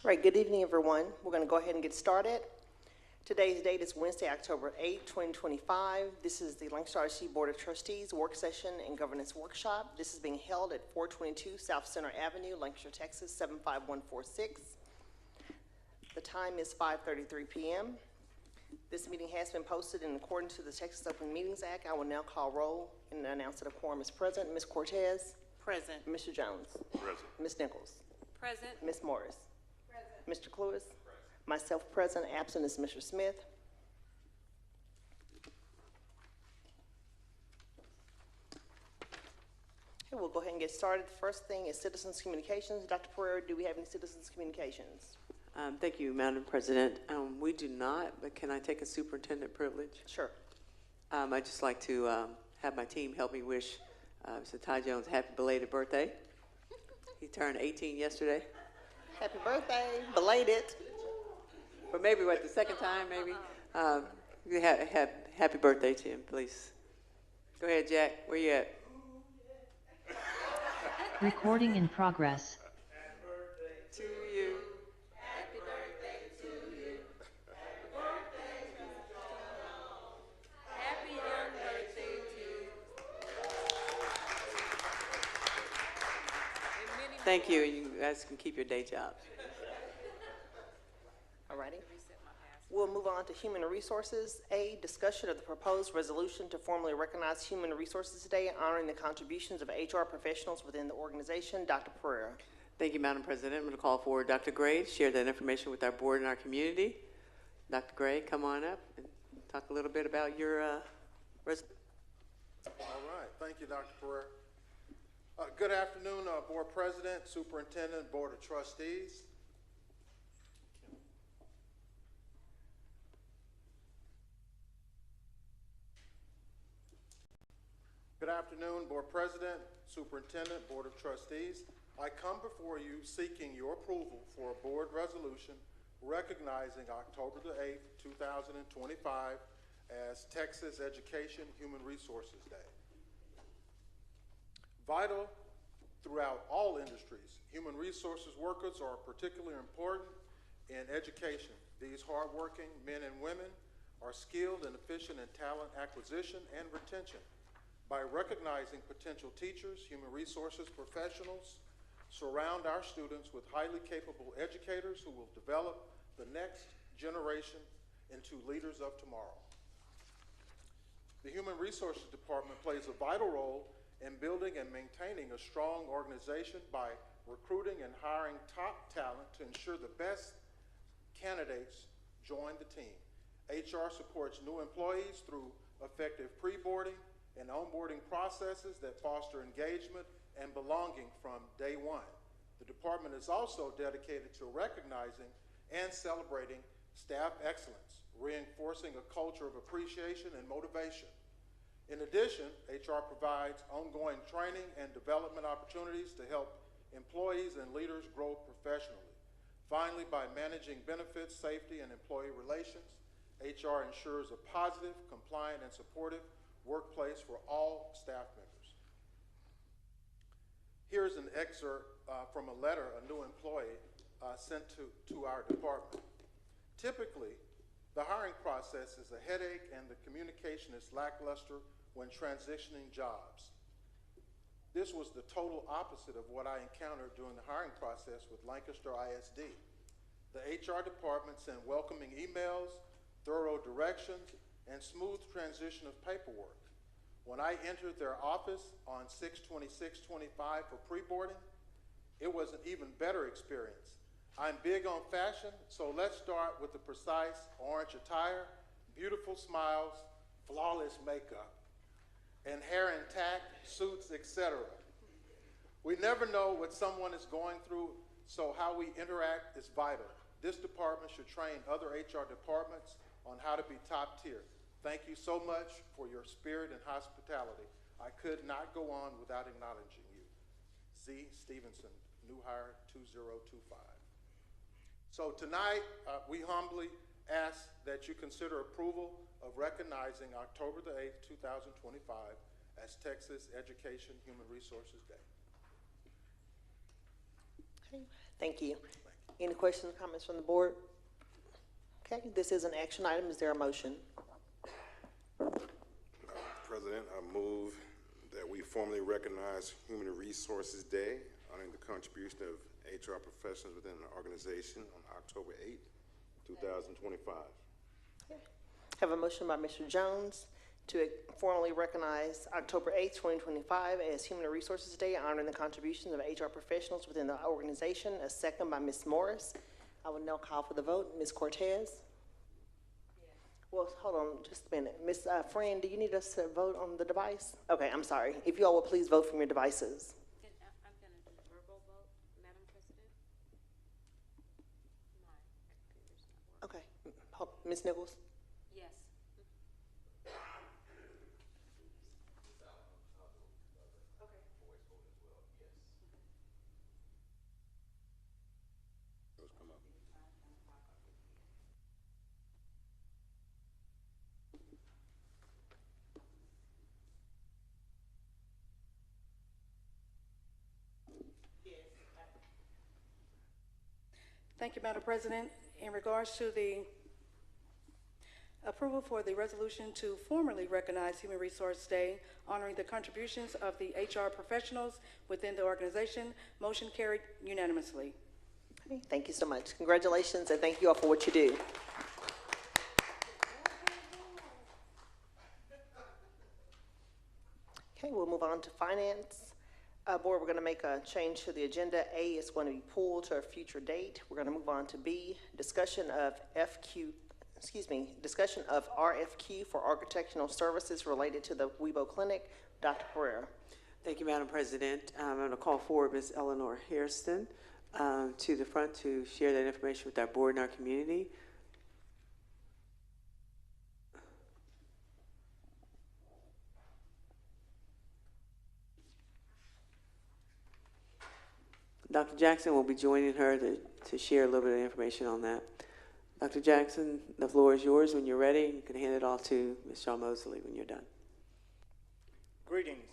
Right, good evening, everyone. We're going to go ahead and get started. Today's date is Wednesday, October 8, 2025. This is the Lancaster ISD Board of Trustees Work Session and Governance Workshop. This is being held at 422 South Center Avenue, Lancaster, Texas, 75146. The time is 5:33 p.m. This meeting has been posted in accordance to the Texas Open Meetings Act. I will now call roll and announce that a quorum is present. Ms. Cortez? Present. Mr. Jones? Present. Ms. Nichols? Present. Ms. Morris? Present. Mr. Cluis? Myself present. Absent is Mr. Smith. Okay, we'll go ahead and get started. The first thing is citizens communications. Dr. Pereira, do we have any citizens communications? Thank you, Madam President. We do not, but can I take a superintendent privilege? Sure. I'd just like to have my team help me wish Mr. Ty Jones a happy belated birthday. He turned 18 yesterday. Happy birthday, belated. But maybe what, the second time, maybe? Happy birthday to him, please. Go ahead, Jack. Where you at? Recording in progress. Happy birthday to you. Happy birthday to you. Happy birthday to you. Happy young birthday to you. Thank you. You guys can keep your day jobs. Alrighty. We'll move on to Human Resources. A, discussion of the proposed resolution to formally recognize Human Resources Day, honoring the contributions of HR professionals within the organization. Dr. Pereira. Thank you, Madam President. I'm going to call forward Dr. Gray to share that information with our board and our community. Dr. Gray, come on up and talk a little bit about your resolution. All right. Thank you, Dr. Pereira. Good afternoon, Board President, Superintendent, Board of Trustees. Good afternoon, Board President, Superintendent, Board of Trustees. I come before you seeking your approval for a board resolution recognizing October the 8th, 2025 as Texas Education Human Resources Day. Vital throughout all industries, human resources workers are particularly important in education. These hardworking men and women are skilled and efficient in talent acquisition and retention. By recognizing potential teachers, human resources professionals surround our students with highly capable educators who will develop the next generation into leaders of tomorrow. The Human Resources Department plays a vital role in building and maintaining a strong organization by recruiting and hiring top talent to ensure the best candidates join the team. HR supports new employees through effective pre-boarding and onboarding processes that foster engagement and belonging from day one. The department is also dedicated to recognizing and celebrating staff excellence, reinforcing a culture of appreciation and motivation. In addition, HR provides ongoing training and development opportunities to help employees and leaders grow professionally. Finally, by managing benefits, safety, and employee relations, HR ensures a positive, compliant, and supportive workplace for all staff members. Here's an excerpt from a letter a new employee sent to our department. Typically, the hiring process is a headache and the communication is lackluster when transitioning jobs. This was the total opposite of what I encountered during the hiring process with Lancaster ISD. The HR department sent welcoming emails, thorough directions, and smooth transition of paperwork. When I entered their office on 6/26/25 for pre-boarding, it was an even better experience. I'm big on fashion, so let's start with the precise orange attire, beautiful smiles, flawless makeup, and hair intact, suits, etc. We never know what someone is going through, so how we interact is vital. This department should train other HR departments on how to be top tier. Thank you so much for your spirit and hospitality. I could not go on without acknowledging you. Z. Stevenson, new hire 2025. So tonight, we humbly ask that you consider approval of recognizing October the 8th, 2025 as Texas Education Human Resources Day. Okay. Thank you. Thank you. Any questions or comments from the board? Okay, this is an action item. Is there a motion? President, I move that we formally recognize Human Resources Day, honoring the contribution of HR professionals within the organization on October 8th, 2025. Okay. Have a motion by Mr. Jones to formally recognize October 8th, 2025 as Human Resources Day, honoring the contributions of HR professionals within the organization. A second by Ms. Morris. I will now call for the vote. Ms. Cortez? Well, hold on just a minute. Ms. Friend, do you need us to vote on the device? Okay, I'm sorry. If you all will please vote from your devices. I'm going to do verbal vote, Madam President. My computer's not working. Okay. Ms. Nichols? Yes. Those come up. Thank you, Madam President. In regards to the approval for the resolution to formally recognize Human Resource Day, honoring the contributions of the HR professionals within the organization, motion carried unanimously. Okay, thank you so much. Congratulations, and thank you all for what you do. Okay, we'll move on to finance. Board, we're going to make a change to the agenda. A is going to be pulled to a future date. We're going to move on to B, discussion of RFQ for architectural services related to the WEBO Clinic. Dr. Pereira. Thank you, Madam President. I'm going to call forward Ms. Eleanor Hairston to the front to share that information with our board and our community. Dr. Jackson will be joining her to share a little bit of information on that. Dr. Jackson, the floor is yours. When you're ready, you can hand it off to Ms. Shaw-Mosley when you're done. Greetings,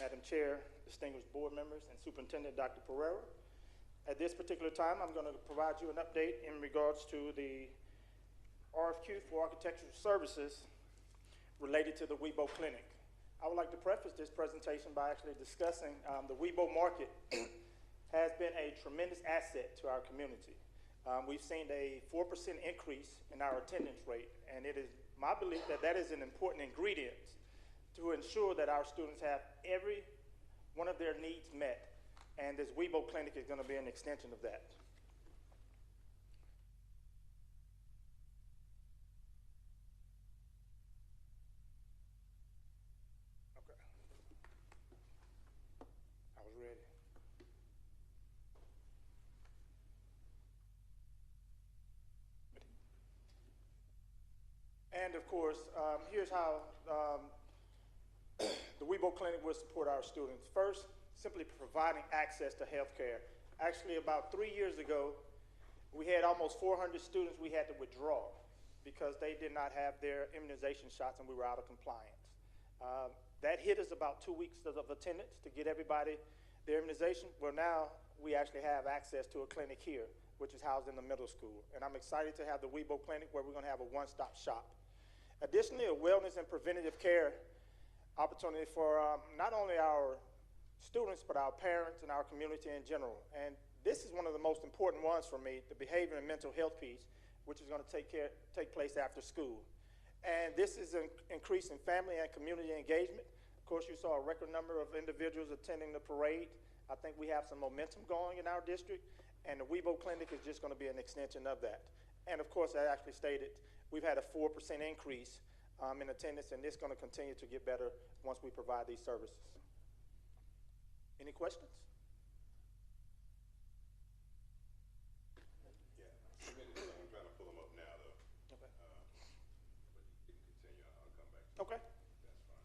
Madam Chair, distinguished board members, and Superintendent Dr. Pereira. At this particular time, I'm going to provide you an update in regards to the RFQ for architectural services related to the WEBO Clinic. I would like to preface this presentation by actually discussing the WEBO market has been a tremendous asset to our community. We've seen a 4% increase in our attendance rate, and it is my belief that that is an important ingredient to ensure that our students have every one of their needs met, and this WEBO Clinic is going to be an extension of that. Okay. I was ready. And of course, here's how the WEBO Clinic will support our students. First, simply providing access to health care. Actually, about 3 years ago, we had almost 400 students we had to withdraw because they did not have their immunization shots and we were out of compliance. That hit us about 2 weeks of attendance to get everybody their immunization. Well, now we actually have access to a clinic here, which is housed in the middle school. And I'm excited to have the WEBO Clinic where we're going to have a one-stop shop. Additionally, a wellness and preventative care opportunity for not only our students, but our parents and our community in general. And this is one of the most important ones for me, the behavior and mental health piece, which is going to take place after school. And this is increasing family and community engagement. Of course, you saw a record number of individuals attending the parade. I think we have some momentum going in our district, and the WEBO Clinic is just going to be an extension of that. And of course, I actually stated we've had a 4% increase in attendance, and this is going to continue to get better once we provide these services. Any questions? Yeah, I'm trying to pull them up now, though. Okay. But you can continue. I'll come back to Okay. That's fine.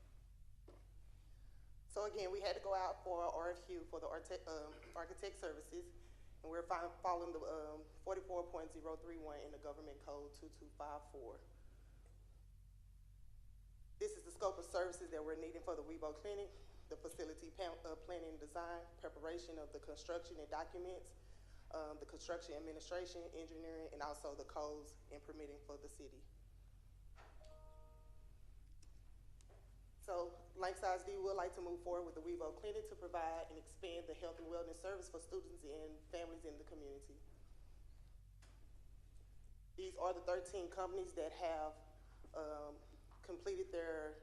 So again, we had to go out for an RFQ for the architect services, and we're following the 44.031 in the government code 2254. This is the scope of services that we're needing for the WEBO Clinic: the facility planning and design, preparation of the construction and documents, the construction administration, engineering, and also the codes and permitting for the city. So Lakeside SD would like to move forward with the WEBO Clinic to provide and expand the health and wellness service for students and families in the community. These are the 13 companies that have completed their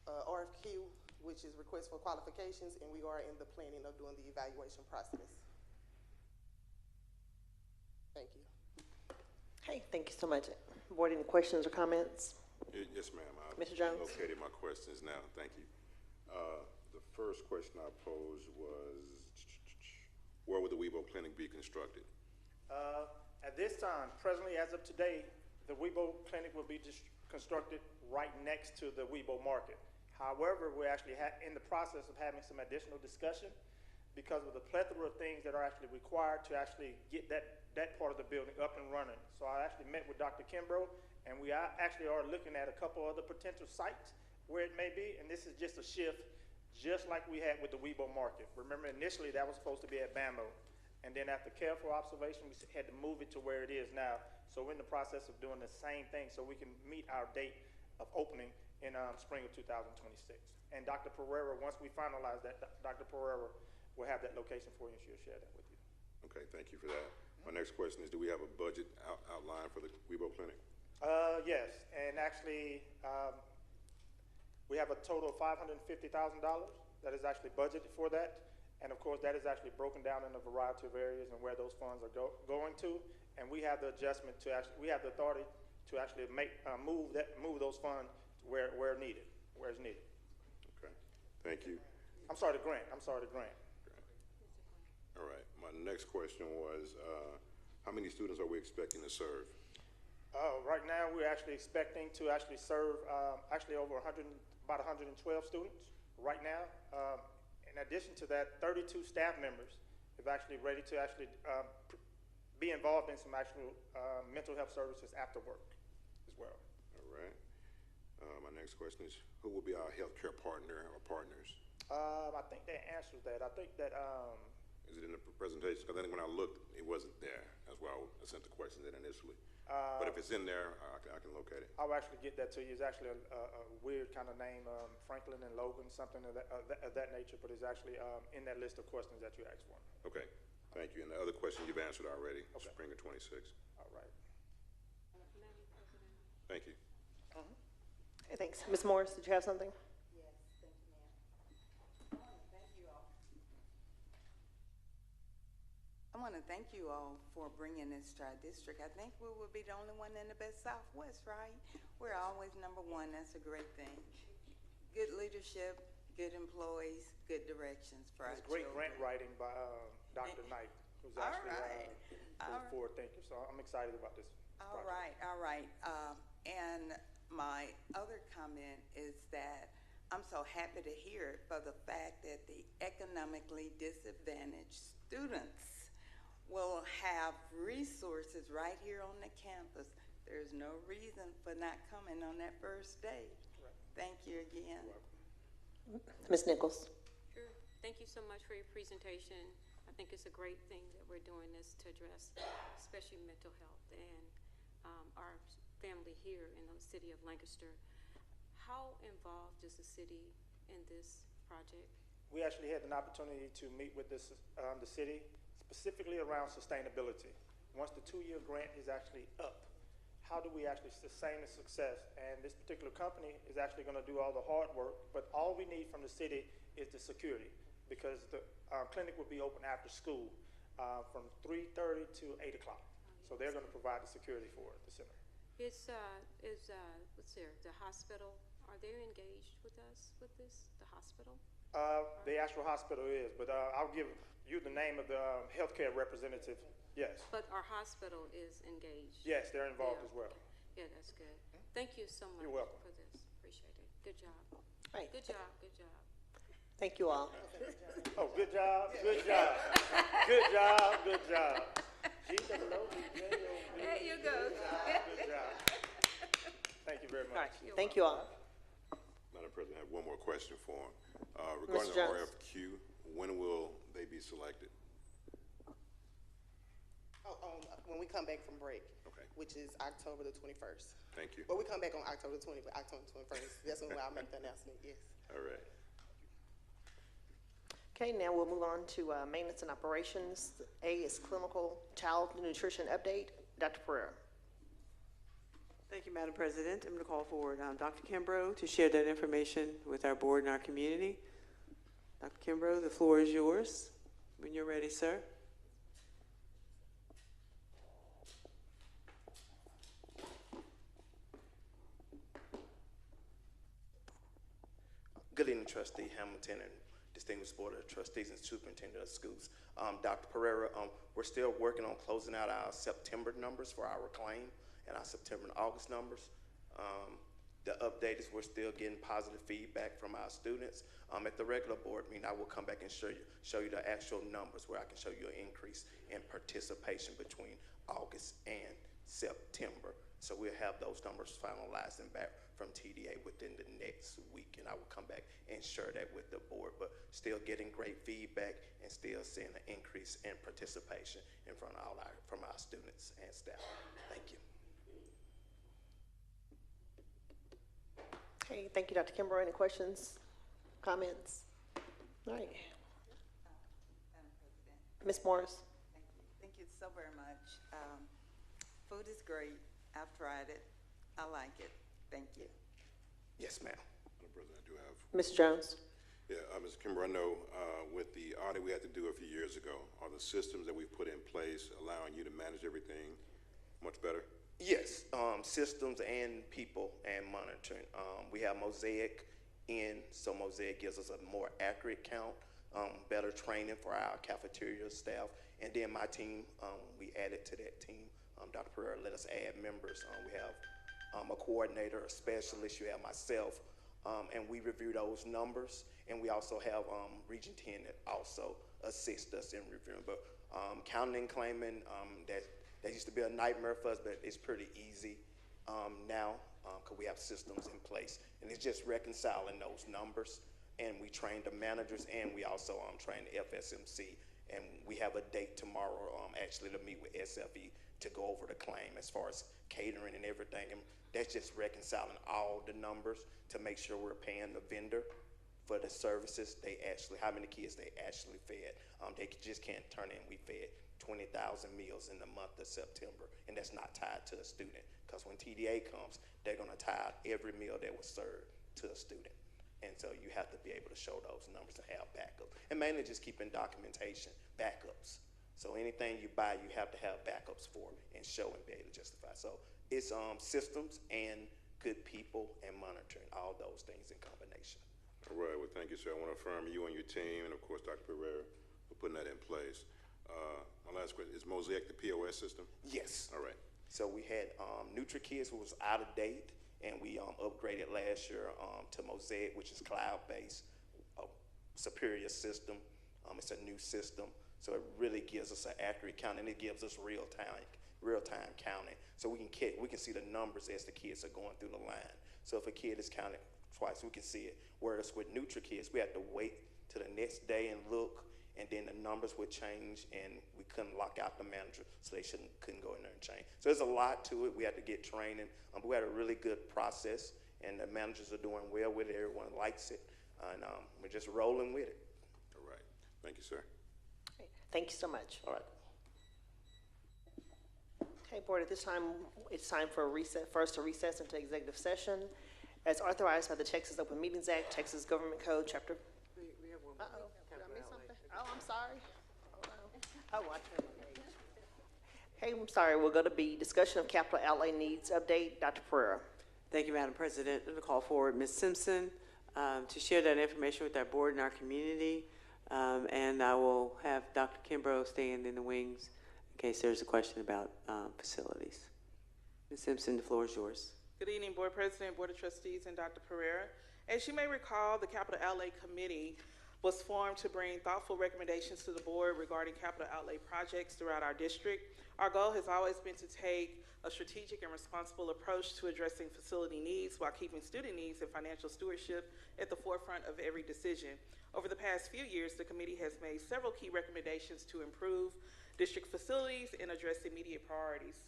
RFQ, which is request for qualifications, and we are in the planning of doing the evaluation process. Thank you. Okay, thank you so much. Board, any questions or comments? Yes, ma'am. Mr. Jones? I've located my questions now. Thank you. The first question I posed was, where would the WEBO Clinic be constructed? At this time, presently as of today, the WEBO Clinic will be constructed right next to the WEBO Market. However, we're actually in the process of having some additional discussion because of the plethora of things that are actually required to actually get that part of the building up and running. So I actually met with Dr. Kimbrough, and we actually are looking at a couple other potential sites where it may be, and this is just a shift, just like we had with the WEBO Market. Remember, initially that was supposed to be at BAMO, and then after careful observation, we had to move it to where it is now. So we're in the process of doing the same thing so we can meet our date of opening in spring of 2026. And Dr. Pereira, once we finalize that, Dr. Pereira will have that location for you, and she'll share that with you. Okay, thank you for that. My next question is, do we have a budget outline for the WEBO Clinic? Yes, and actually, we have a total of $550,000 that is actually budgeted for that. And of course, that is actually broken down in a variety of areas and where those funds are going to. And we have the adjustment to actually, we have the authority to actually move those funds where needed, where it's needed. Okay, thank you. I'm sorry, the grant. All right, my next question was, how many students are we expecting to serve? Right now, we're actually expecting to actually serve actually over about 112 students right now. In addition to that, 32 staff members have actually ready to actually be involved in some actual mental health services after work as well. All right. My next question is, who will be our healthcare partner or partners? I think they answered that. I think that is it in the presentation? Because I think when I looked, it wasn't there. That's why I sent the question in initially. But if it's in there, I can locate it. I'll actually get that to you. It's actually a weird kind of name, Franklin and Logan, something of that nature, but it's actually in that list of questions that you asked for. Okay, thank you. And the other question you've answered already, Okay. spring of 26. All right. Thank you. Hey, thanks. Ms. Morris, did you have something? Yes, thank you, ma'am. Thank you all. I want to thank you all for bringing this to our district. I think we will be the only one in the best Southwest, right? We're always number one. That's a great thing. Good leadership, good employees, good directions for our It's great children. grant writing by Dr. Knight, who's actually All a forward thinker. So I'm excited about this All project. right. And my other comment is that I'm so happy to hear it for the fact that the economically disadvantaged students will have resources right here on the campus. There's no reason for not coming on that first day. Right. Thank you again. Ms. Nichols? Sure. Thank you so much for your presentation. I think it's a great thing that we're doing this to address especially mental health and our family here in the city of Lancaster. How involved is the city in this project? We actually had an opportunity to meet with the city, specifically around sustainability. Once the 2-year grant is actually up, how do we actually sustain the success? And this particular company is actually going to do all the hard work, but all we need from the city is the security, because the clinic will be open after school from 3:30 to 8 o'clock. So they're going to provide the security for the center. What's there, the hospital, are they engaged with us with this, the hospital? The actual hospital is, but I'll give you the name of the healthcare representative. Yes. But our hospital is engaged. Yes, they're involved Yeah. as well. Yeah, that's good. Thank you so much You're welcome. for this. Appreciate it. Good job. Right. Good job, good job. Thank you all. Oh, good job, good job, good job, good job. G-O-O-D-J-O-B. There you go. Good job. Thank you very All right, much. thank you all. Madam President, I have one more question for him. Regarding Mr. the Jones. RFQ, when will they be selected? When we come back from break. Okay. Which is October the 21st. Thank you. Well, we come back on October the 20th, but October 21st, that's when I'll make the announcement, yes. All right. Okay, now we'll move on to maintenance and operations. A is clinical child nutrition update. Dr. Pereira. Thank you, Madam President. I'm going to call forward Dr. Kimbrough to share that information with our board and our community. Dr. Kimbrough, the floor is yours when you're ready, sir. Good evening, Trustee Hamilton and distinguished Board of Trustees and Superintendent of Schools. Dr. Pereira, we're still working on closing out our September numbers for our claim and our September and August numbers. The update is we're still getting positive feedback from our students. At the regular board meeting, I will come back and show you the actual numbers where I can show you an increase in participation between August and September. So we'll have those numbers finalized and back from TDA within the next week, and I will come back and share that with the board. But still getting great feedback and still seeing an increase in participation in front of from our students and staff. Thank you. Okay, thank you, Dr. Kimbrough. Any questions, comments? All right. Madam President. Ms. Morris. Thank you. Thank you so very much. Food is great. I've tried it. I like it. Thank you. Yes, ma'am. Madam President, I do have. Mr. Jones. Yeah, Ms. Kimbrough, I know with the audit we had to do a few years ago, are the systems that we've put in place allowing you to manage everything much better? Yes, systems and people and monitoring. We have Mosaic in, so Mosaic gives us a more accurate count, better training for our cafeteria staff. And then my team, we added to that team. Dr. Pereira let us add members. We have a coordinator, a specialist, you have myself, and we review those numbers. And we also have Region 10 that also assist us in reviewing. But counting and claiming, that used to be a nightmare for us, but it's pretty easy now because we have systems in place. And it's just reconciling those numbers. And we train the managers, and we also train the FSMC. And we have a date tomorrow actually to meet with SFE to go over the claim as far as catering and everything. And that's just reconciling all the numbers to make sure we're paying the vendor for the services they actually, how many kids they actually fed. They just can't turn in, we fed 20,000 meals in the month of September, and that's not tied to a student, because when TDA comes, they're gonna tie every meal that was served to a student. And so you have to be able to show those numbers and have backups. And mainly just keeping documentation, backups. So anything you buy, you have to have backups for and show and be able to justify. So it's systems and good people and monitoring, all those things in combination. All right, well, thank you, sir. I want to affirm you and your team, and of course, Dr. Pereira, for putting that in place. My last question, is Mosaic the POS system? Yes. All right. So we had NutriKids, who was out of date, and we upgraded last year to Mosaic, which is cloud-based, superior system. It's a new system, so it really gives us an accurate count, and it gives us real-time counting. So we can see the numbers as the kids are going through the line. So if a kid is counted twice, we can see it. Whereas with NutriKids, we had to wait to the next day and look, and then the numbers would change, and we couldn't lock out the manager, so they couldn't go in there and change. So there's a lot to it. We had to get training. But we had a really good process, and the managers are doing well with it. Everyone likes it, and we're just rolling with it. All right. Thank you, sir. Okay, thank you so much. All right. Okay, board, at this time, it's time for us to recess into executive session. As authorized by the Texas Open Meetings Act, Texas Government Code, Chapter. We have one. Uh-oh, did I miss something? Oh, I'm sorry. Oh, I turned my page. Hey, I'm sorry, we're going to be discussion of capital outlay needs update. Dr. Pereira. Thank you, Madam President. I'm going to call forward Ms. Simpson to share that information with our board and our community. And I will have Dr. Kimbrough stand in the wings in case there's a question about facilities. Ms. Simpson, the floor is yours. Good evening, Board President, Board of Trustees, and Dr. Pereira. As you may recall, the Capital Outlay Committee was formed to bring thoughtful recommendations to the board regarding capital outlay projects throughout our district. Our goal has always been to take a strategic and responsible approach to addressing facility needs while keeping student needs and financial stewardship at the forefront of every decision. Over the past few years, the committee has made several key recommendations to improve district facilities, and address immediate priorities.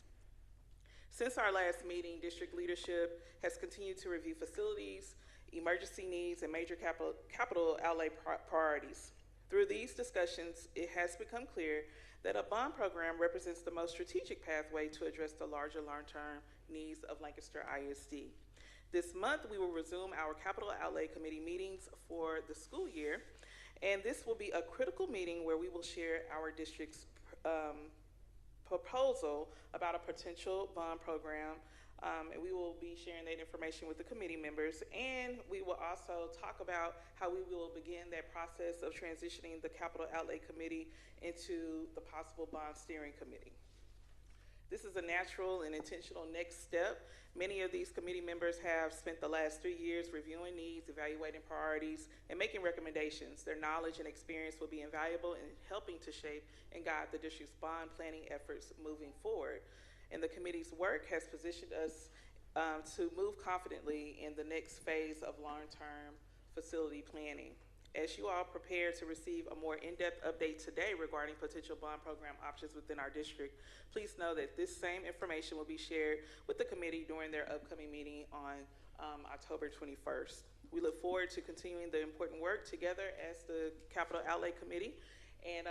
Since our last meeting, district leadership has continued to review facilities, emergency needs, and major capital outlay priorities. Through these discussions, it has become clear that a bond program represents the most strategic pathway to address the larger long-term needs of Lancaster ISD. This month, we will resume our Capital Outlay Committee meetings for the school year, and this will be a critical meeting where we will share our district's proposal about a potential bond program, and we will be sharing that information with the committee members, and we will also talk about how we will begin that process of transitioning the Capital Outlay Committee into the possible bond steering committee. This is a natural and intentional next step. Many of these committee members have spent the last 3 years reviewing needs, evaluating priorities, and making recommendations. Their knowledge and experience will be invaluable in helping to shape and guide the district's bond planning efforts moving forward. And the committee's work has positioned us to move confidently in the next phase of long-term facility planning. As you all prepare to receive a more in-depth update today regarding potential bond program options within our district, please know that this same information will be shared with the committee during their upcoming meeting on October 21st. We look forward to continuing the important work together as the Capital Outlay Committee, and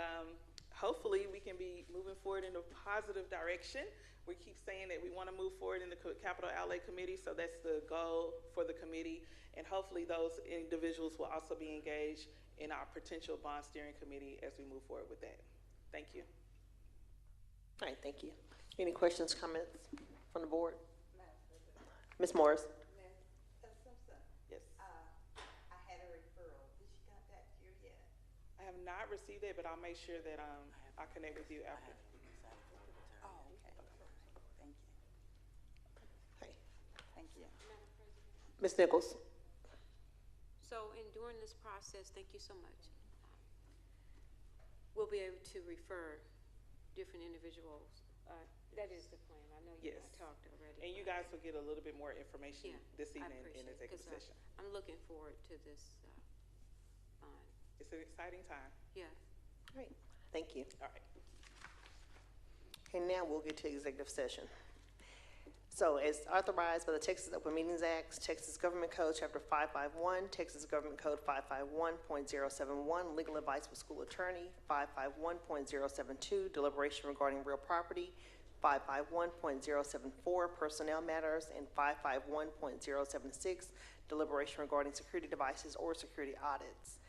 hopefully we can be moving forward in a positive direction. We keep saying that we want to move forward in the Capital Outlay Committee, so that's the goal for the committee. And hopefully those individuals will also be engaged in our potential bond steering committee as we move forward with that. Thank you. All right, thank you. Any questions, comments from the board? Ms. Morris? Simpson, Yes. I had a referral. Did she contact you yet? I have not received it, but I'll make sure that I'll connect with you after. Oh, okay. Thank you. Okay. Thank you. Ms. Nichols? So, in during this process, thank you so much. We'll be able to refer different individuals. That is the plan. I know you Yes. talked already. And you guys will get a little bit more information Yeah, this I evening in appreciate it, executive 'cause, session. I'm looking forward to this bond. It's an exciting time. Yeah. All right, thank you. All right. And now we'll get to executive session. So as authorized by the Texas Open Meetings Act, Texas Government Code, Chapter 551, Texas Government Code 551.071, legal advice with school attorney, 551.072, deliberation regarding real property, 551.074, personnel matters, and 551.076, deliberation regarding security devices or security audits.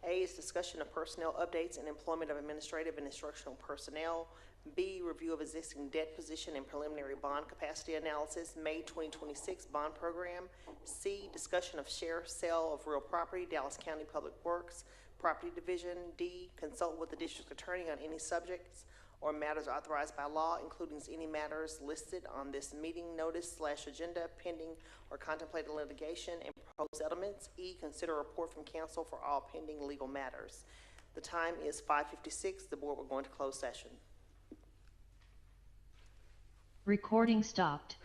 A is discussion of personnel updates and employment of administrative and instructional personnel. B, review of existing debt position and preliminary bond capacity analysis, May 2026 bond program. C, discussion of share sale of real property, Dallas County Public Works, Property Division. D, consult with the district attorney on any subjects or matters authorized by law, including any matters listed on this meeting notice/agenda pending or contemplated litigation and proposed settlements. E, consider a report from counsel for all pending legal matters. The time is 5:56. The board will go into closed session. Recording stopped.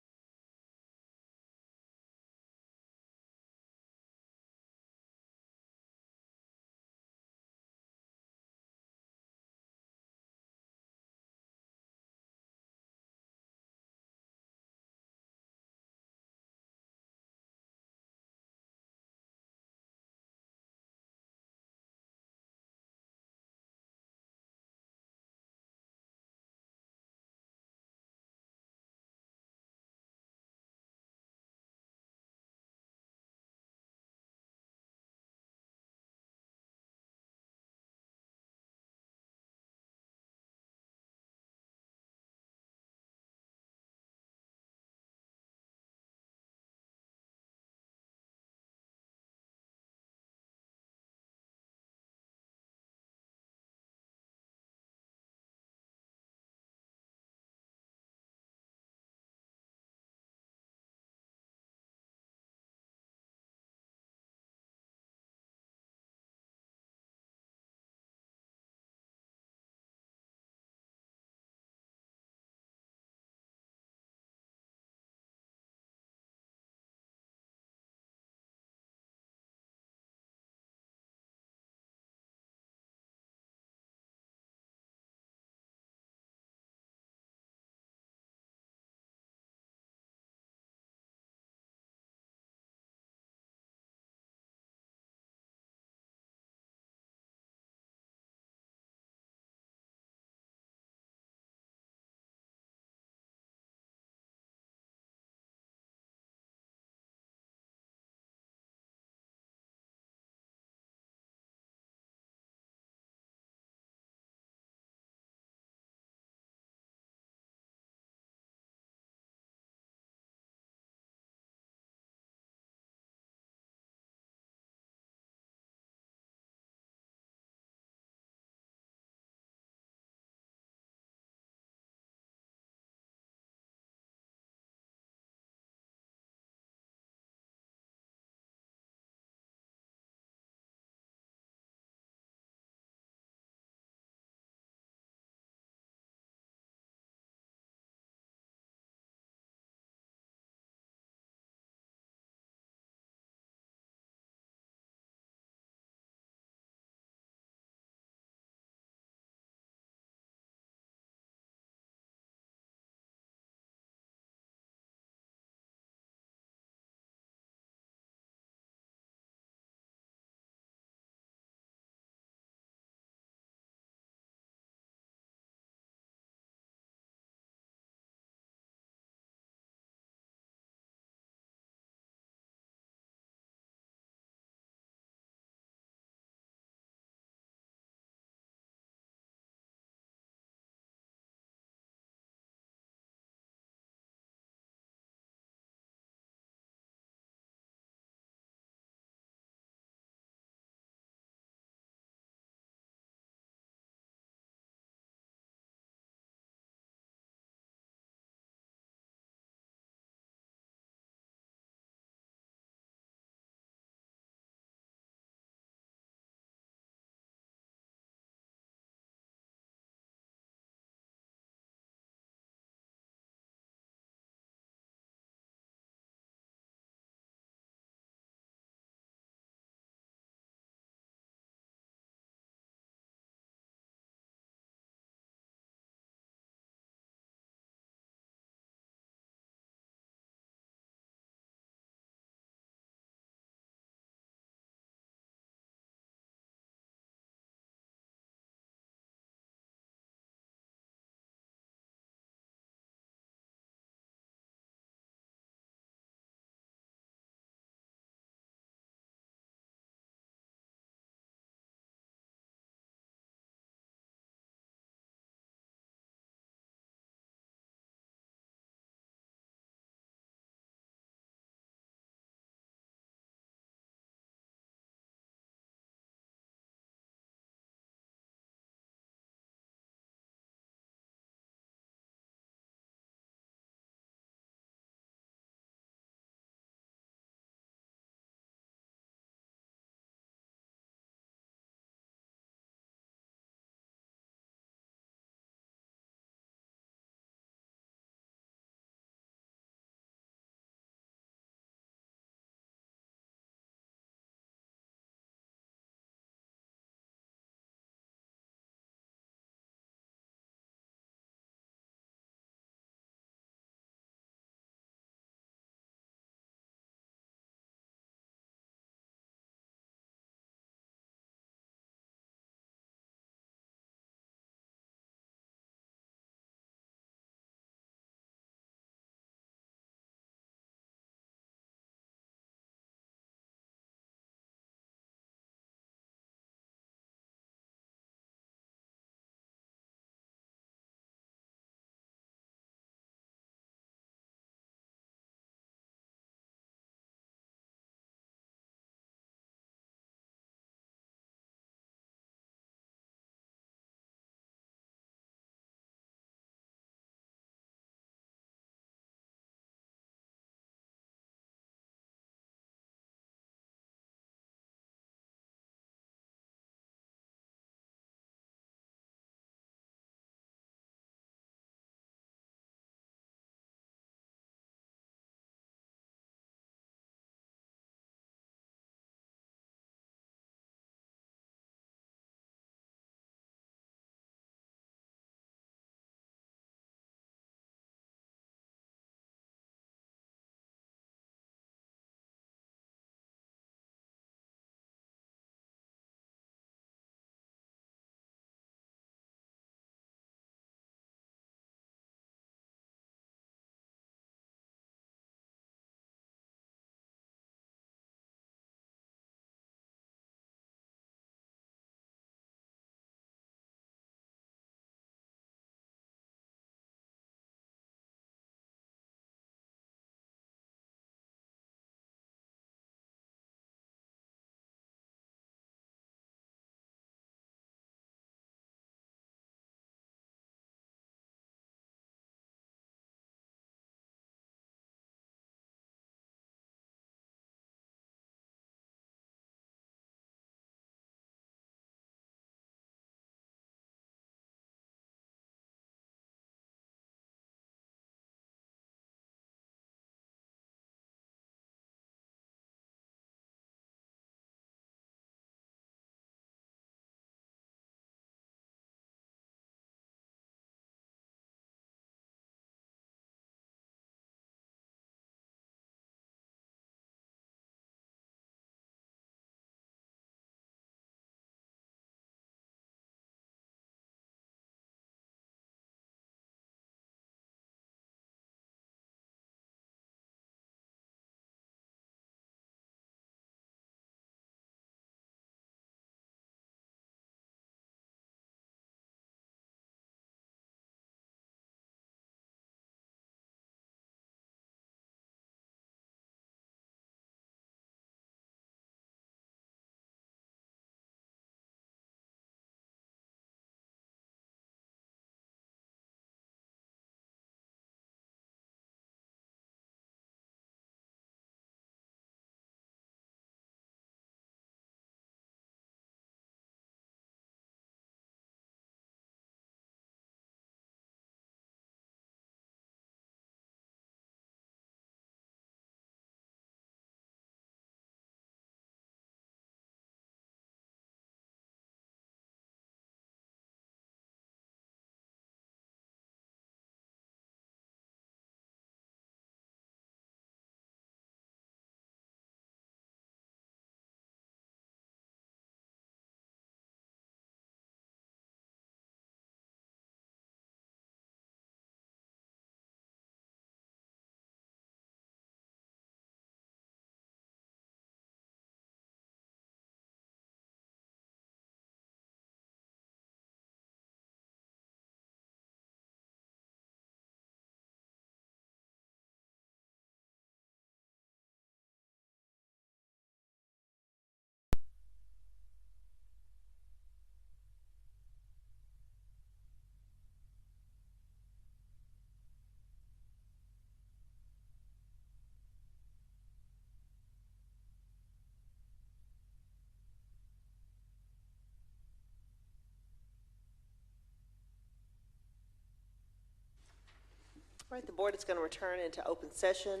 All right, the board is going to return into open session.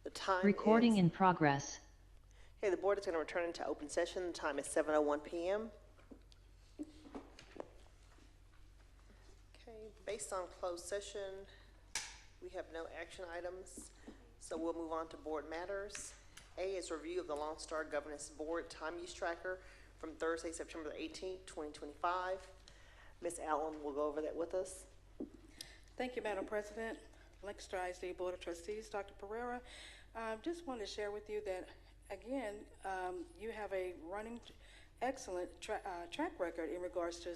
The time Recording is, in progress. okay, the board is going to return into open session. The time is 7:01 p.m. Okay, based on closed session, we have no action items, so we'll move on to board matters. A is review of the Lone Star Governance Board Time Use Tracker from Thursday, September the 18th, 2025. Ms. Allen will go over that with us. Thank you, Madam President. Lancaster ISD Board of Trustees, Dr. Pereira. Just wanted to share with you that, again, you have a running excellent track record in regards to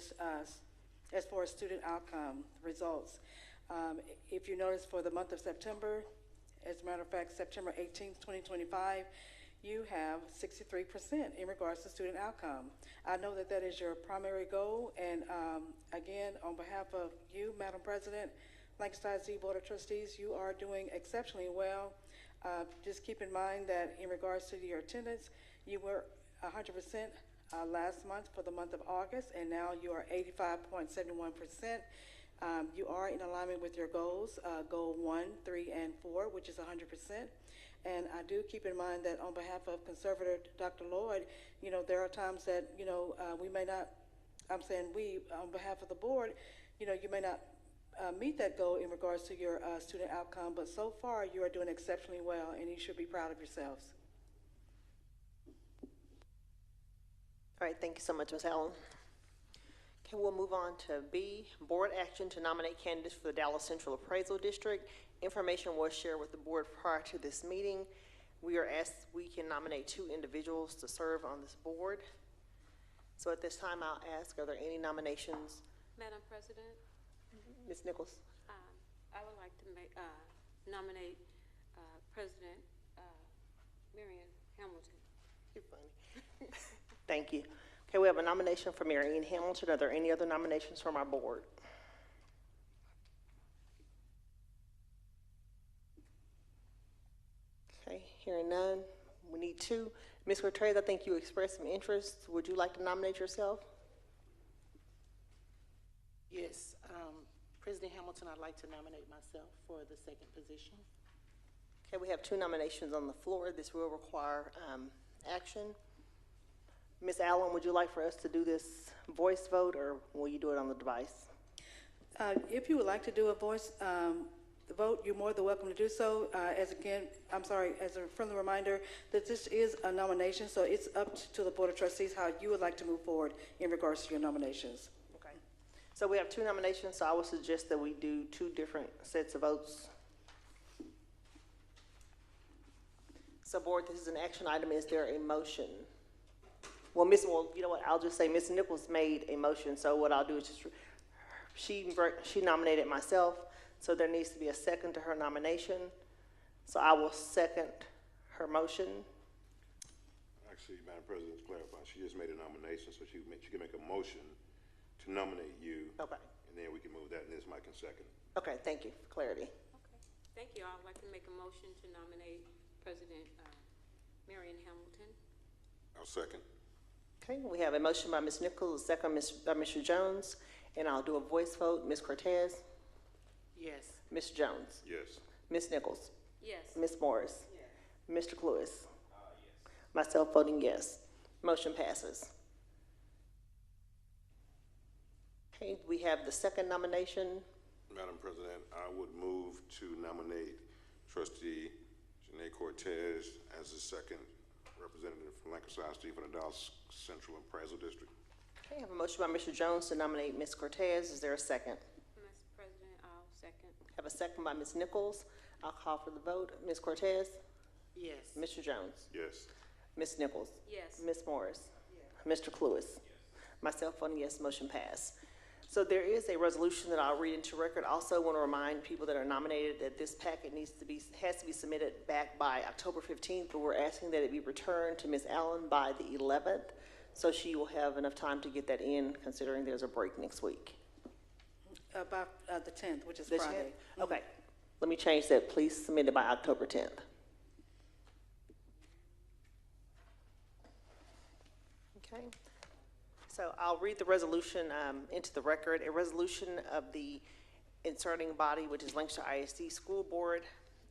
as far as student outcome results. If you notice, for the month of September, as a matter of fact, September 18th, 2025, you have 63% in regards to student outcome. I know that that is your primary goal, and again, on behalf of you, Madam President, Lancaster ISD Board of Trustees, you are doing exceptionally well. Just keep in mind that in regards to your attendance, you were 100% last month for the month of August, and now you are 85.71%. You are in alignment with your goals, goal 1, 3, and 4, which is 100%. And I do keep in mind that on behalf of Conservator Dr. Lloyd, you know, there are times that, you know, we may not, I'm saying we, on behalf of the board, you know, you may not meet that goal in regards to your student outcome, but so far you are doing exceptionally well, and you should be proud of yourselves. All right, thank you so much, Ms. Allen. Okay, we'll move on to B, board action to nominate candidates for the Dallas Central Appraisal District. Information was shared with the board prior to this meeting. We are asked, we can nominate 2 individuals to serve on this board. So at this time, I'll ask, are there any nominations? Madam President, Ms. Nichols? I would like to nominate President Marion Hamilton. You're funny. Thank you. Okay, we have a nomination for Marion Hamilton. Are there any other nominations from our board? Okay, hearing none. We need 2. Ms. Cortez, I think you expressed some interest. Would you like to nominate yourself? Yes, President Hamilton, I'd like to nominate myself for the 2nd position. Okay, we have 2 nominations on the floor. This will require action. Ms. Allen, would you like for us to do this voice vote, or will you do it on the device? If you would like to do a voice vote, you're more than welcome to do so. As a friendly reminder that this is a nomination, so it's up to the Board of Trustees how you would like to move forward in regards to your nominations. Okay. So we have 2 nominations, so I would suggest that we do 2 different sets of votes. So board, this is an action item. Is there a motion? Well, you know what? I'll just say Ms. Nichols made a motion, so what I'll do is just, she nominated myself, so there needs to be a second to her nomination. So I will second her motion. Actually, Madam President, to clarify, she just made a nomination, so she can make a motion to nominate you. Okay. And then we can move that, and this Mike can second. Okay, thank you for clarity. Okay, thank you. I'd like to make a motion to nominate President Marion Hamilton. I'll second. Okay, we have a motion by Ms. Nichols, a second by Mr. Jones, and I'll do a voice vote. Ms. Cortez? Yes. Mr. Jones? Yes. Ms. Nichols? Yes. Ms. Morris? Yes. Mr. Cluis? Yes. Myself voting yes. Motion passes. Okay, we have the second nomination. Madam President, I would move to nominate Trustee Janae Cortez as the 2nd representative from Lancaster ISD for the Dallas Central Appraisal District. Okay, I have a motion by Mr. Jones to nominate Ms. Cortez. Is there a second? Mr. President, I'll second. Have a second by Ms. Nichols. I'll call for the vote. Ms. Cortez? Yes. Mr. Jones? Yes. Ms. Nichols? Yes. Ms. Morris? Yes. Mr. Cluis? Yes. Myself voting yes, motion passed. So there is a resolution that I'll read into record. Also want to remind people that are nominated that this packet has to be submitted back by October 15th, but we're asking that it be returned to Ms. Allen by the 11th, so she will have enough time to get that in, considering there's a break next week. About the 10th, which is The Friday. 10th? Okay. Let me change that. Please submit it by October 10th. Okay. So I'll read the resolution into the record. A resolution of the inserting body, which is Lancaster ISD School Board,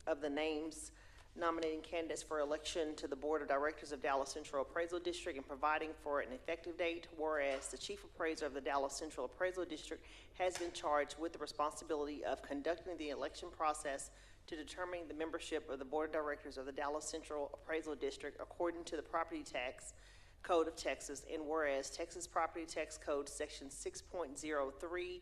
of the names nominating candidates for election to the Board of Directors of Dallas Central Appraisal District and providing for an effective date, whereas the Chief Appraiser of the Dallas Central Appraisal District has been charged with the responsibility of conducting the election process to determine the membership of the Board of Directors of the Dallas Central Appraisal District according to the Property Tax Code of Texas, and whereas Texas Property Tax Code Section 6.03E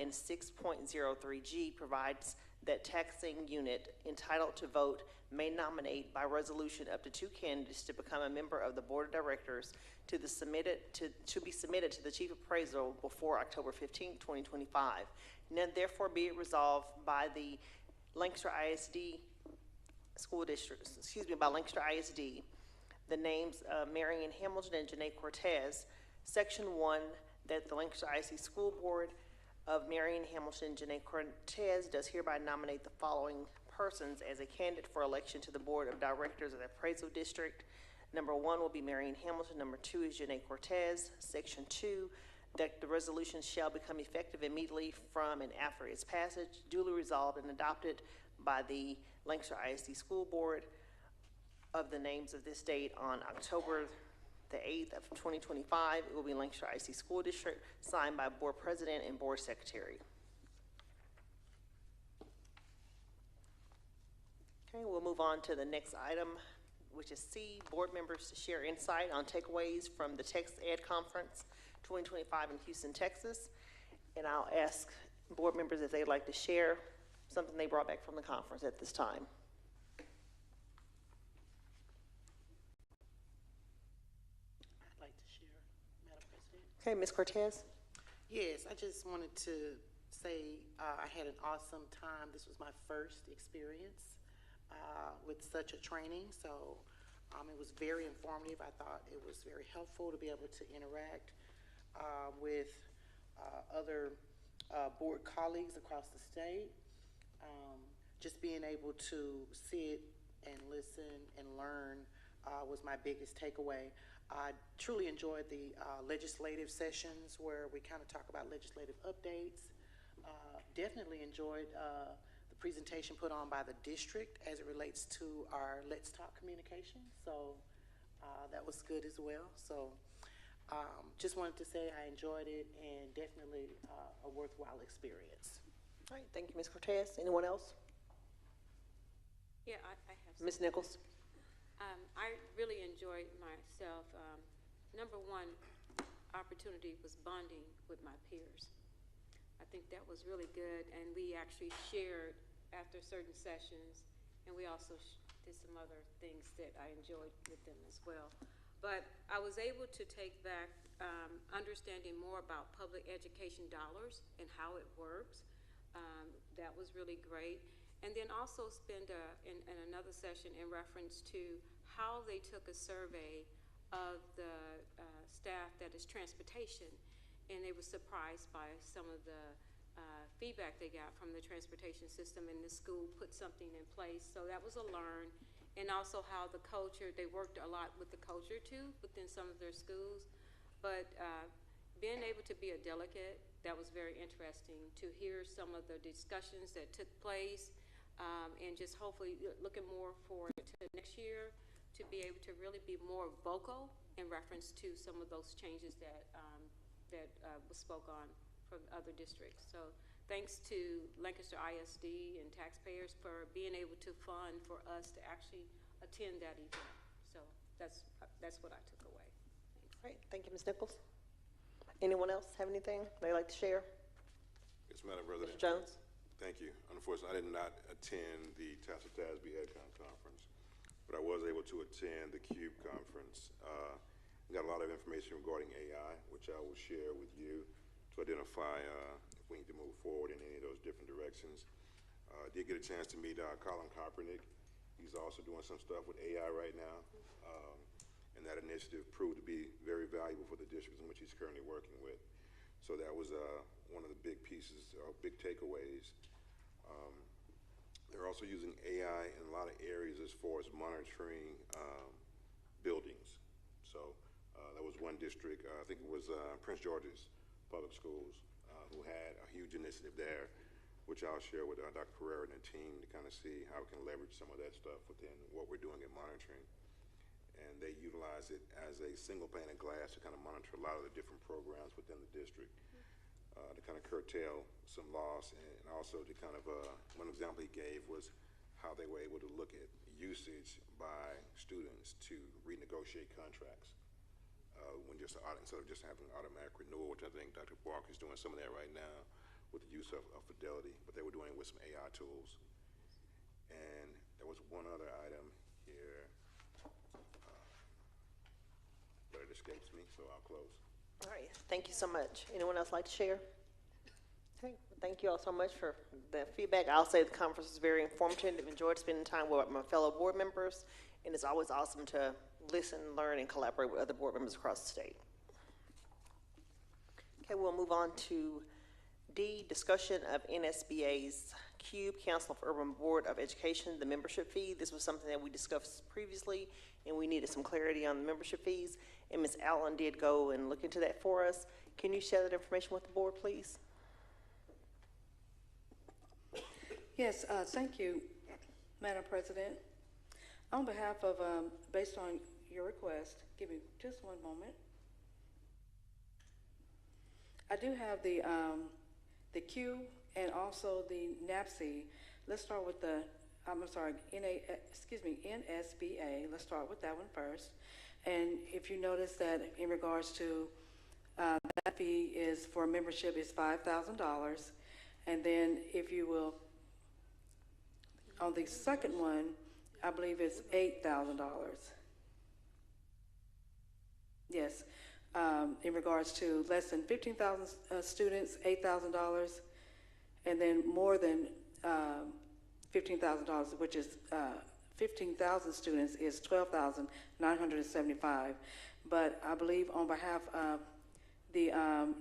and 6.03G provides that taxing unit entitled to vote may nominate by resolution up to 2 candidates to become a member of the Board of Directors to be submitted to the Chief Appraiser before October 15, 2025. Now therefore be it resolved by the Lancaster ISD School District, by Lancaster ISD, the names of Marion Hamilton and Janae Cortez. Section 1, that the Lancaster ISD School Board of Marion Hamilton and Janae Cortez does hereby nominate the following persons as a candidate for election to the Board of Directors of the Appraisal District. Number 1 will be Marion Hamilton. Number 2 is Janae Cortez. Section 2, that the resolution shall become effective immediately from and after its passage, duly resolved and adopted by the Lancaster ISD School Board of the names of this date on October the 8th of 2025. It will be Lancaster ISD School District, signed by Board President and Board Secretary. Okay, we'll move on to the next item, which is C, board members to share insight on takeaways from the Tex Ed Conference 2025 in Houston, Texas. And I'll ask board members if they'd like to share something they brought back from the conference at this time. I'd like to share, Madam President. Okay, Ms. Cortez. Yes, I just wanted to say I had an awesome time. This was my first experience with such a training, so it was very informative. I thought it was very helpful to be able to interact with other board colleagues across the state. Just being able to sit and listen and learn was my biggest takeaway. I truly enjoyed the legislative sessions where we kind of talk about legislative updates. Definitely enjoyed the presentation put on by the district as it relates to our Let's Talk communication. So that was good as well. So just wanted to say I enjoyed it and definitely a worthwhile experience. All right, thank you, Ms. Cortez. Anyone else? Yeah, I have Ms. Nichols. I really enjoyed myself. Number one opportunity was bonding with my peers. I think that was really good, and we actually shared after certain sessions, and we also did some other things that I enjoyed with them as well. But I was able to take back understanding more about public education dollars and how it works. That was really great. And then also spend in another session in reference to how they took a survey of the staff that is transportation, and they were surprised by some of the feedback they got from the transportation system, and the school put something in place. So that was a learn. And also how the culture, they worked a lot with the culture too within some of their schools. But being able to be a delegate, that was very interesting to hear some of the discussions that took place, and just hopefully looking more forward to next year to be able to really be more vocal in reference to some of those changes that was spoke on from other districts. So thanks to Lancaster ISD and taxpayers for being able to fund for us to actually attend that event. So that's what I took away. Thanks. Great, thank you, Ms. Nichols. Anyone else have anything they'd like to share? Yes, Madam President. Mr. Jones. Thank you. Unfortunately, I did not attend the TASB EdCon conference, but I was able to attend the CUBE conference. Got a lot of information regarding AI, which I will share with you to identify if we need to move forward in any of those different directions. Did get a chance to meet Colin Kaepernick. He's also doing some stuff with AI right now, and that initiative proved to be very valuable for the districts in which he's currently working with. So that was one of the big pieces, big takeaways. They're also using AI in a lot of areas as far as monitoring buildings. So that was one district, I think it was Prince George's Public Schools, who had a huge initiative there, which I'll share with Dr. Pereira and the team to kind of see how we can leverage some of that stuff within what we're doing in monitoring. And they utilize it as a single pane of glass to kind of monitor a lot of the different programs within the district, to kind of curtail some loss, and also to kind of, one example he gave was how they were able to look at usage by students to renegotiate contracts. When just instead of just having automatic renewal, which I think Dr. Walker is doing some of that right now with the use of Fidelity, but they were doing it with some AI tools. And there was one other item here, but it escapes me, so I'll close. All right, thank you so much. Anyone else like to share? Okay, thank you all so much for the feedback. I'll say the conference was very informative. I've enjoyed spending time with my fellow board members, and it's always awesome to listen, learn, and collaborate with other board members across the state. Okay, we'll move on to D, discussion of NSBA's CUBE, Council of Urban Board of Education, the membership fee. This was something that we discussed previously, and we needed some clarity on the membership fees, and Ms. Allen did go and look into that for us. Can you share that information with the board, please? Yes, thank you, Madam President. On behalf of, based on your request, give me just one moment. I do have the CUBE and also the NAPSI. Let's start with the, NSBA. Let's start with that one first. And if you notice that in regards to that fee is for membership is $5,000. And then if you will, on the second one, I believe it's $8,000. Yes, in regards to less than 15,000 students, $8,000, and then more than $15,000, which is 15,000 students, is $12,975. But I believe on behalf of the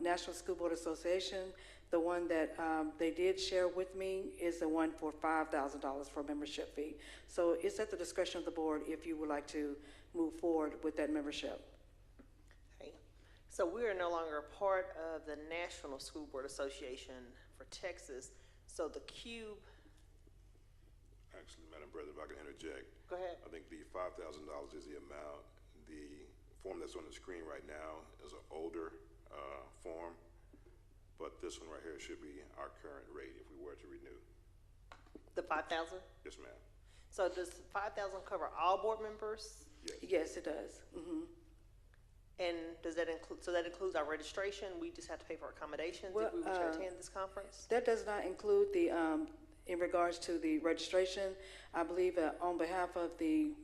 National School Board Association, the one that they did share with me is the one for $5,000 for membership fee. So it's at the discretion of the board if you would like to move forward with that membership. Okay. So we are no longer a part of the National School Board Association for Texas. So the CUBE. Actually, Madam President, if I can interject. Go ahead. I think the $5,000 is the amount. The form that's on the screen right now is an older form. But this one right here should be our current rate if we were to renew. The 5,000? Yes, ma'am. So does 5,000 cover all board members? Yes. Yes, it does. Mm-hmm. And does that include, so that includes our registration? We just have to pay for accommodations if we were to attend this conference? That does not include the, in regards to the registration. I believe that on behalf of the,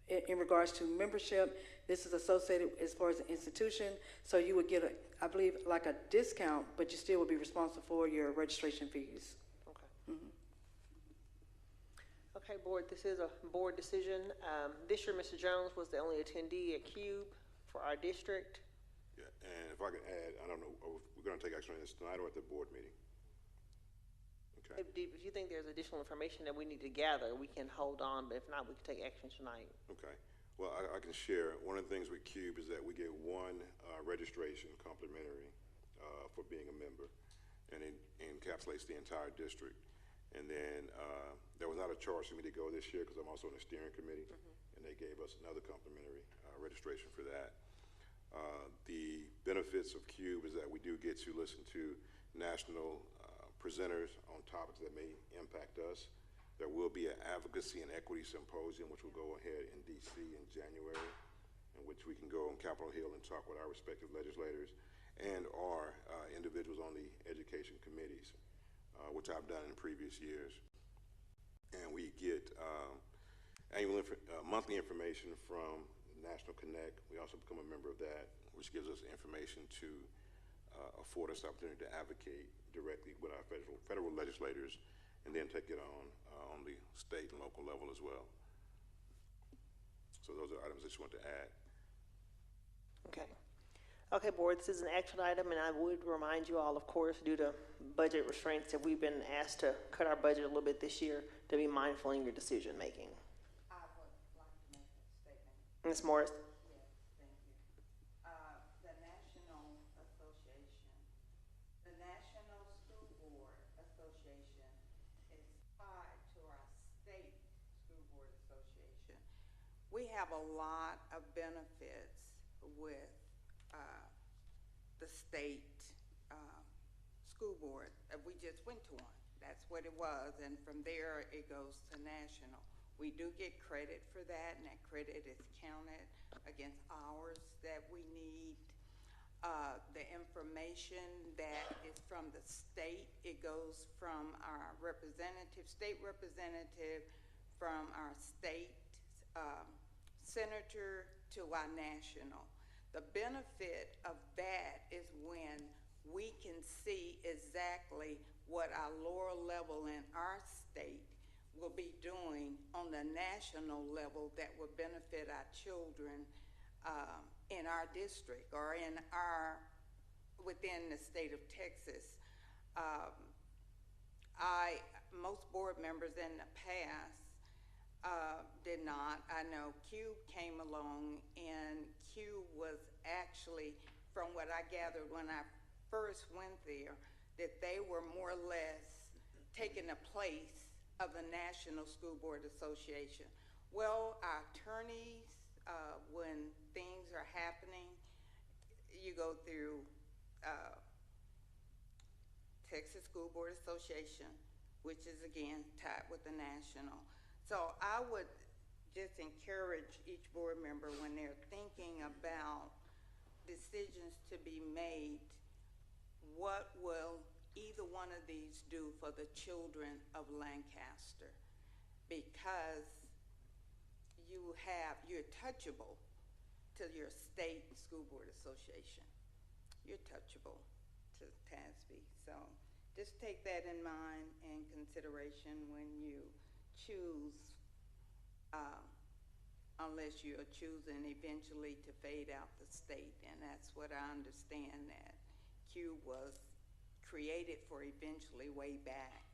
in regards to membership, this is associated as far as an institution, so you would get, I believe, like a discount, but you still would be responsible for your registration fees. Okay. Mm-hmm. Okay, board, this is a board decision. This year, Mr. Jones was the only attendee at CUBE for our district. Yeah, and if I could add, I don't know, we're going to take action on this tonight or at the board meeting. Okay. If you think there's additional information that we need to gather, we can hold on, but if not, we can take action tonight. Okay. Well, I can share. One of the things with CUBE is that we get one registration complimentary for being a member, and it encapsulates the entire district. And then there was not a charge for me to go this year because I'm also on the steering committee, and they gave us another complimentary registration for that. The benefits of CUBE is that we do get to listen to national presenters on topics that may impact us. There will be an advocacy and equity symposium, which will go ahead in DC in January, in which we can go on Capitol Hill and talk with our respective legislators and our individuals on the education committees, which I've done in previous years. And we get monthly information from National Connect. We also become a member of that, which gives us information to afford us the opportunity to advocate directly with our federal legislators, and then take it on the state and local level as well. So those are items that you want to add. Okay. Okay, board, this is an action item, and I would remind you all, of course, due to budget restraints, that we've been asked to cut our budget a little bit this year, to be mindful in your decision making. I would like to make a statement. Ms. Morris? Yes, thank you. The National Association, the have a lot of benefits with the state school board. We just went to one. That's what it was, and from there it goes to national. We do get credit for that, and that credit is counted against hours that we need. The information that is from the state, it goes from our state representative, from our state senator to our national. The benefit of that is when we can see exactly what our lower level in our state will be doing on the national level that will benefit our children in our district or within the state of Texas. Most board members in the past did not. I know Q came along, and Q was actually, from what I gathered when I first went there, that they were more or less taking the place of the National School Board Association. Well, our attorneys, when things are happening, you go through Texas School Board Association, which is again tied with the national. So I would just encourage each board member when they're thinking about decisions to be made, what will either one of these do for the children of Lancaster? Because you're touchable to your state school board association. You're touchable to TASB. So just take that in mind and consideration when you choose, unless you're choosing eventually to fade out the state. And that's what I understand, that Q was created for eventually way back.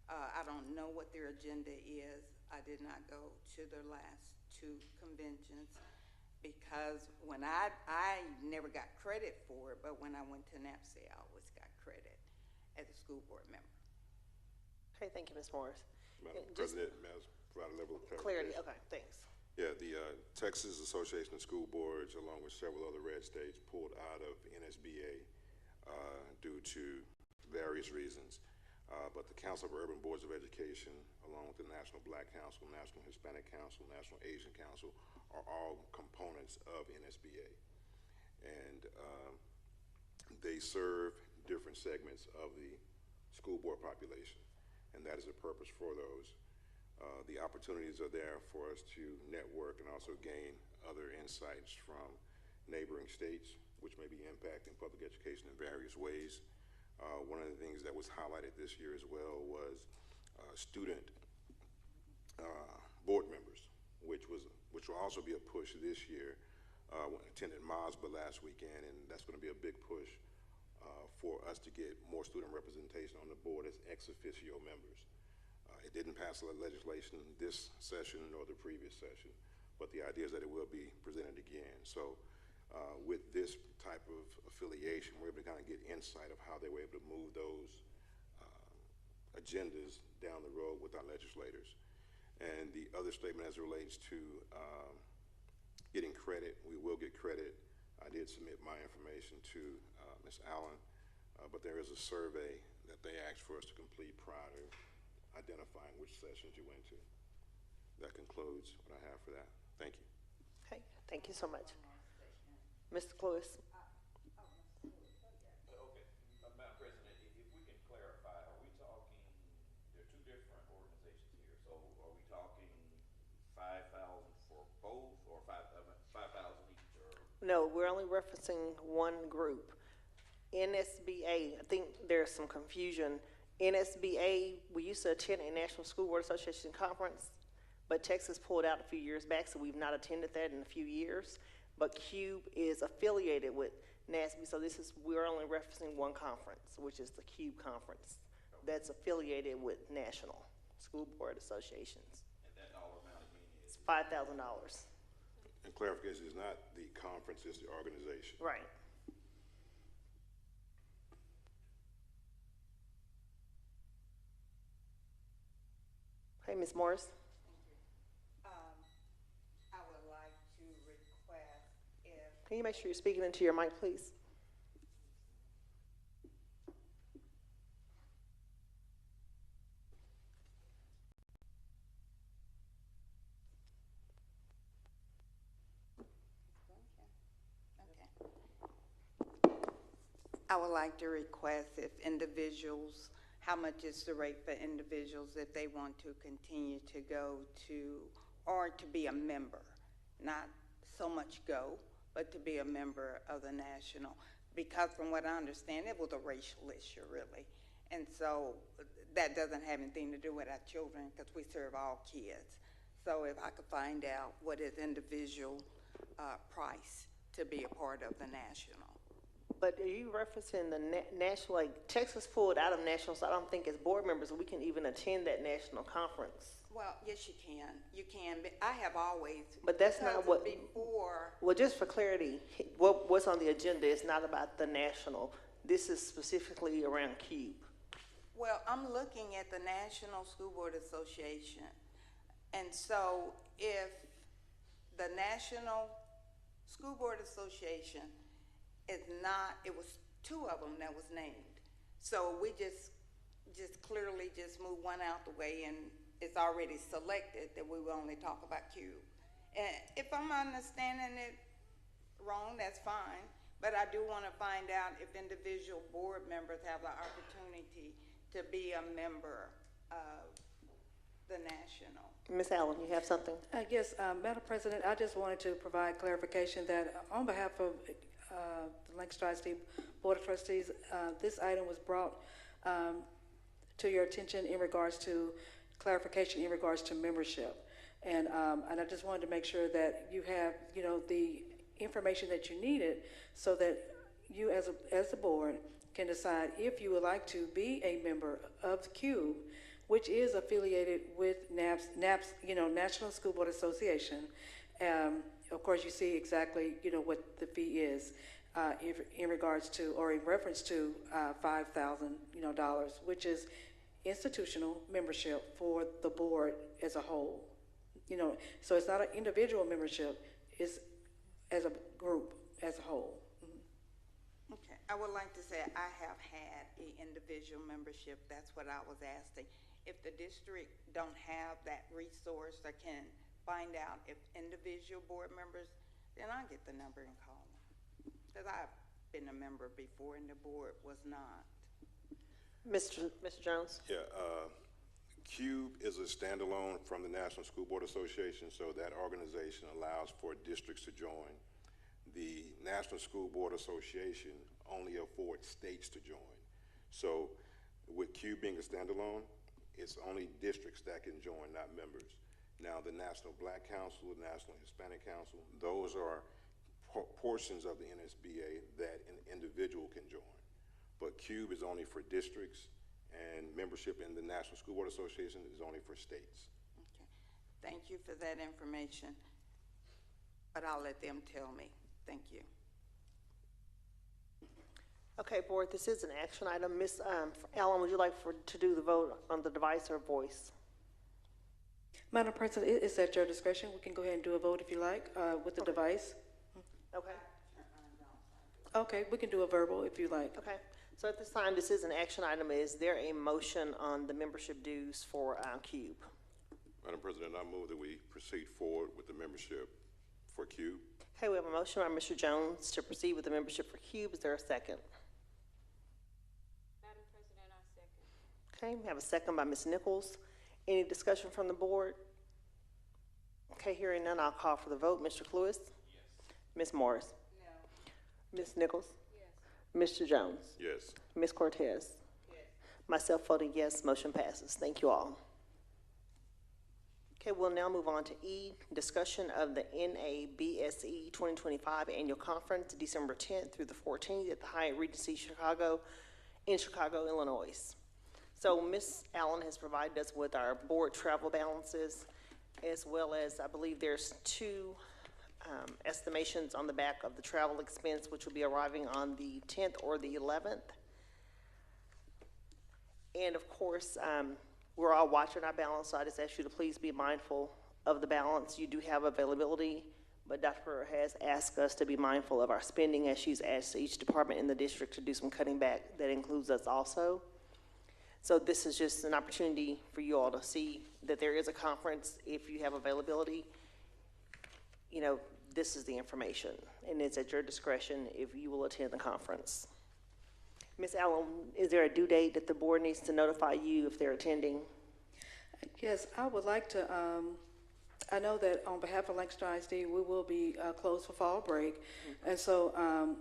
I don't know what their agenda is. I did not go to their last two conventions because when I never got credit for it, but when I went to NAPSI, I always got credit as a school board member. Okay, thank you, Ms. Morris. Madam President, may I provide a level of Clarity, clarification? okay, thanks. Yeah, the Texas Association of School Boards, along with several other red states, pulled out of NSBA due to various reasons. But the Council of Urban Boards of Education, along with the National Black Council, National Hispanic Council, National Asian Council, are all components of NSBA. And they serve different segments of the school board population, and that is the purpose for those. The opportunities are there for us to network and also gain other insights from neighboring states, which may be impacting public education in various ways. One of the things that was highlighted this year as well was student board members, which will also be a push this year. Attended MOSBA last weekend, and that's going to be a big push for us to get more student representation on the board as ex officio members. It didn't pass legislation this session nor the previous session, but the idea is that it will be presented again. So with this type of affiliation, we're able to kind of get insight of how they were able to move those agendas down the road with our legislators. And the other statement as it relates to getting credit, we will get credit. I did submit my information to Ms. Allen, but there is a survey that they asked for us to complete prior to identifying which sessions you went to. That concludes what I have for that. Thank you. Okay, thank you so much. Mr. Clewis. Okay, Madam President, if we can clarify, are we talking, there are two different organizations here, so are we talking 5,000 for both or 5,000 each? Or? No, we're only referencing one group. NSBA, I think there's some confusion. NSBA, we used to attend a National School Board Association conference, but Texas pulled out a few years back, so we've not attended that in a few years. But CUBE is affiliated with NASB, so we're only referencing one conference, which is the CUBE conference, that's affiliated with National School Board Associations. And that dollar amount again is? It's $5,000. And clarification, is not the conference, it's the organization. Right. Okay, Ms. Morris. I would like Can you make sure you're speaking into your mic, please? I would like to request if individuals, how much is the rate for individuals if they want to continue to go to, or to be a member, not so much go, but to be a member of the national. Because from what I understand, it was a racial issue, really. And so that doesn't have anything to do with our children, because we serve all kids. So if I could find out what is individual price to be a part of the national. But are you referencing the national, like Texas pulled out of national, so I don't think as board members we can even attend that national conference. Well, yes, you can. You can. But I have always. But that's not what. Before. Well, just for clarity, what's on the agenda is not about the national. This is specifically around CUBE. Well, I'm looking at the National School Board Association, and so if the National School Board Association is not, it was two of them that was named. So we just clearly just move one out the way, and it's already selected that we will only talk about CUBE. And if I'm understanding it wrong, that's fine. But I do want to find out if individual board members have the opportunity to be a member of the national. Ms. Allen, you have something? Yes, Madam President, I just wanted to provide clarification that on behalf of the Lancaster ISD Board of Trustees, this item was brought to your attention in regards to clarification in regards to membership. And I just wanted to make sure that you have, the information that you needed so that you as the board can decide if you would like to be a member of the CUBE, which is affiliated with NAPS, National School Board Association. Of course, you see exactly, what the fee is in regards to, or in reference to $5,000, which is institutional membership for the board as a whole. So it's not an individual membership, it's as a group, as a whole. Okay, I would like to say I have had an individual membership. That's what I was asking. If the district don't have that resource, I can find out if individual board members, then I'll get the number and call them. Because I've been a member before and the board was not. Mr. Jones? Yeah, CUBE is a standalone from the National School Board Association, so that organization allows for districts to join. The National School Board Association only affords states to join. So with CUBE being a standalone, it's only districts that can join, not members. Now, the National Black Council, the National Hispanic Council, those are portions of the NSBA that an individual can join. But CUBE is only for districts, and membership in the National School Board Association is only for states. Okay. Thank you for that information, but I'll let them tell me. Thank you. Okay, board, this is an action item. Ms. Allen, would you like to do the vote on the device or voice? Madam President, it's at your discretion. We can go ahead and do a vote if you like with the device. Okay. Okay, we can do a verbal if you like. Okay. So at this time, this is an action item. Is there a motion on the membership dues for CUBE? Madam President, I move that we proceed forward with the membership for CUBE. Okay, we have a motion by Mr. Jones to proceed with the membership for CUBE. Is there a second? Madam President, I second. Okay, we have a second by Ms. Nichols. Any discussion from the board? Okay, hearing none, I'll call for the vote. Mr. Cluis? Yes. Ms. Morris? No. Ms. Nichols? Yes. Mr. Jones? Yes. Ms. Cortez? Yes. Myself voting yes, motion passes. Thank you all. Okay, we'll now move on to E, discussion of the NABSE 2025 Annual Conference, December 10th through the 14th at the Hyatt Regency Chicago in Chicago, Illinois. So Ms. Allen has provided us with our board travel balances, as well as I believe there's two estimations on the back of the travel expense, which will be arriving on the 10th or the 11th. And of course, we're all watching our balance, so I just ask you to please be mindful of the balance. You do have availability, but Dr. Pereira has asked us to be mindful of our spending as she's asked each department in the district to do some cutting back. That includes us also. So this is just an opportunity for you all to see that there is a conference if you have availability. You know, this is the information, and it's at your discretion if you will attend the conference. Ms. Allen, is there a due date that the board needs to notify you if they're attending? Yes, I would like to, I know that on behalf of Lancaster ISD, we will be closed for fall break. And so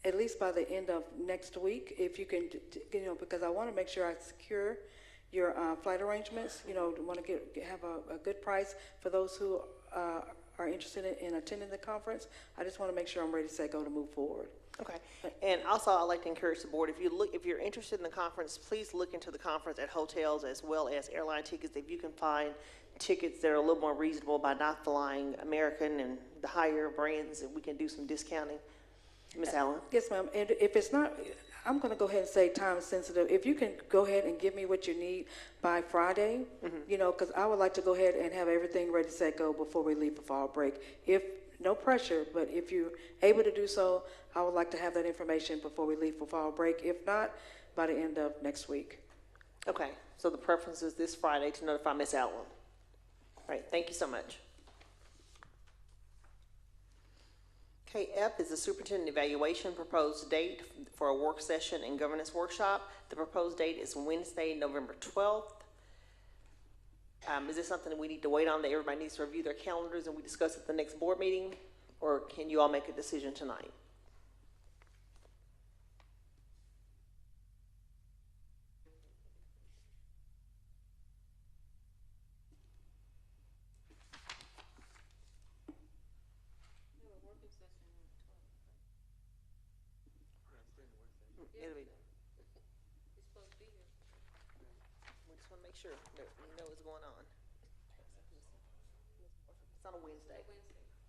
at least by the end of next week, if you can, you know, because I want to make sure I secure your flight arrangements, you know, want to have a good price for those who are interested in attending the conference. I just want to make sure I'm ready to go to move forward. Okay, and also I'd like to encourage the board, if you're interested in the conference, please look into the conference at hotels as well as airline tickets. If you can find tickets that are a little more reasonable by not flying American and the higher brands, and we can do some discounting. Ms. Allen? Yes, ma'am, and if it's not, I'm going to go ahead and say time sensitive. If you can go ahead and give me what you need by Friday, you know, because I would like to go ahead and have everything ready to go before we leave for fall break. No pressure, but if you're able to do so, I would like to have that information before we leave for fall break. If not, by the end of next week. Okay, so the preference is this Friday to notify Ms. Allen. All right, thank you so much. Okay, F is the superintendent evaluation proposed date for a work session and governance workshop. The proposed date is Wednesday, November 12th. Is this something that we need to wait on, that everybody needs to review their calendars and we discuss at the next board meeting? Or can you all make a decision tonight? We just want to make sure that we know what's going on. It's on a Wednesday,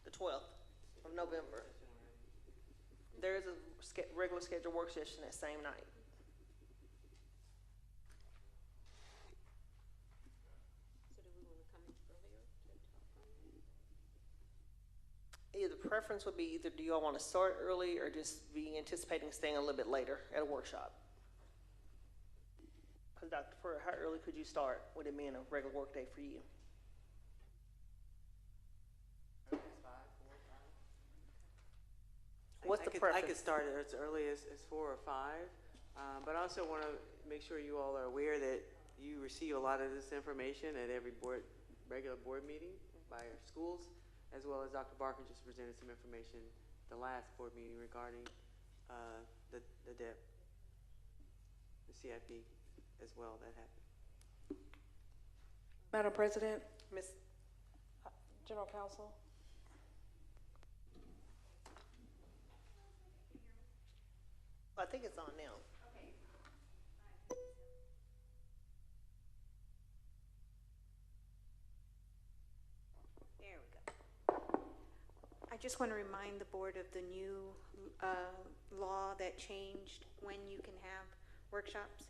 the 12th of November. There is a regular scheduled work session that same night. So do we want to come in earlier to talk on that? Yeah, the preference would be either do you all want to start early or just be anticipating staying a little bit later at a workshop? Because Dr. Pereira, how early could you start with it being a regular work day for you? What's the preference? I could start as early as 4 or 5, but I also want to make sure you all are aware that you receive a lot of this information at every regular board meeting by our schools, as well as Dr. Barker just presented some information at the last board meeting regarding the DEP, the CIP as well that happened. Madam President, Ms. General Counsel. I think it's on now. There we go. I just want to remind the board of the new law that changed when you can have workshops.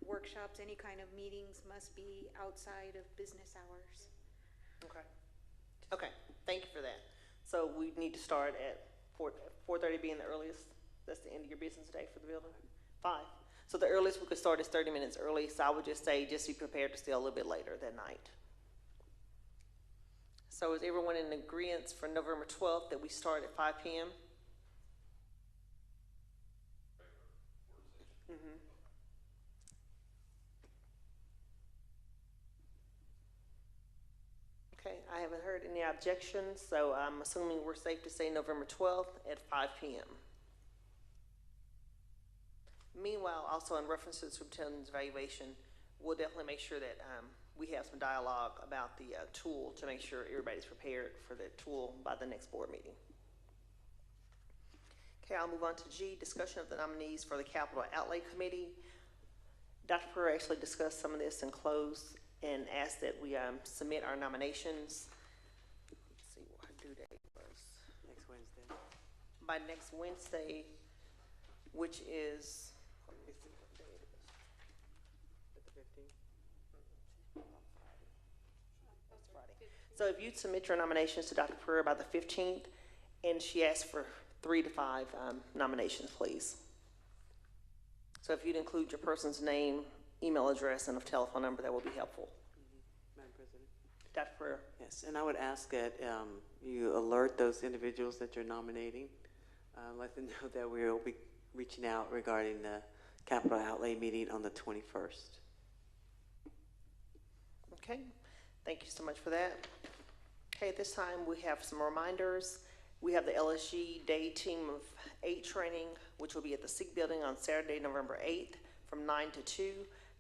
Workshops, any kind of meetings must be outside of business hours. Okay. Okay, thank you for that. So we need to start at 4:30 being the earliest. That's the end of your business day for the building? 5. So the earliest we could start is 30 minutes early, so I would just say just be prepared to stay a little bit later that night. So is everyone in agreement for November 12th that we start at 5 p.m.? Okay, I haven't heard any objections, so I'm assuming we're safe to say November 12th at 5 p.m. Meanwhile, also in reference to the superintendent's evaluation, we'll definitely make sure that we have some dialogue about the tool to make sure everybody's prepared for the tool by the next board meeting. Okay, I'll move on to G, discussion of the nominees for the Capital Outlay Committee. Dr. Pereira actually discussed some of this in close and asked that we submit our nominations. Let's see what our due date was. Next Wednesday. By next Wednesday, which is, So if you'd submit your nominations to Dr. Pereira by the 15th, and she asked for 3 to 5 nominations, please. So if you'd include your person's name, email address, and a telephone number, that would be helpful. Madam President? Dr. Pereira? Yes, and I would ask that you alert those individuals that you're nominating. Let them know that we'll be reaching out regarding the capital outlay meeting on the 21st. Okay, thank you so much for that. Okay, at this time we have some reminders. We have the LSG Day Team of 8 training, which will be at the SIG building on Saturday, November 8th from 9 to 2.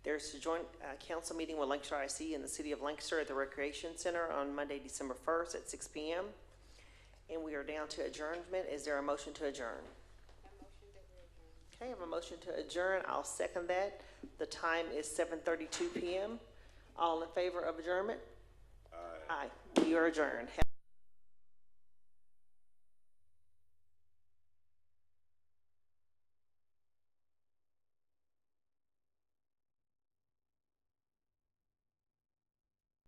There's a joint council meeting with Lancaster IC in the city of Lancaster at the Recreation Center on Monday, December 1st at 6 p.m. And we are down to adjournment. Is there a motion to adjourn? Okay, I have a motion to adjourn. I'll second that. The time is 7:32 p.m. All in favor of adjournment? Aye. Aye. We are adjourned.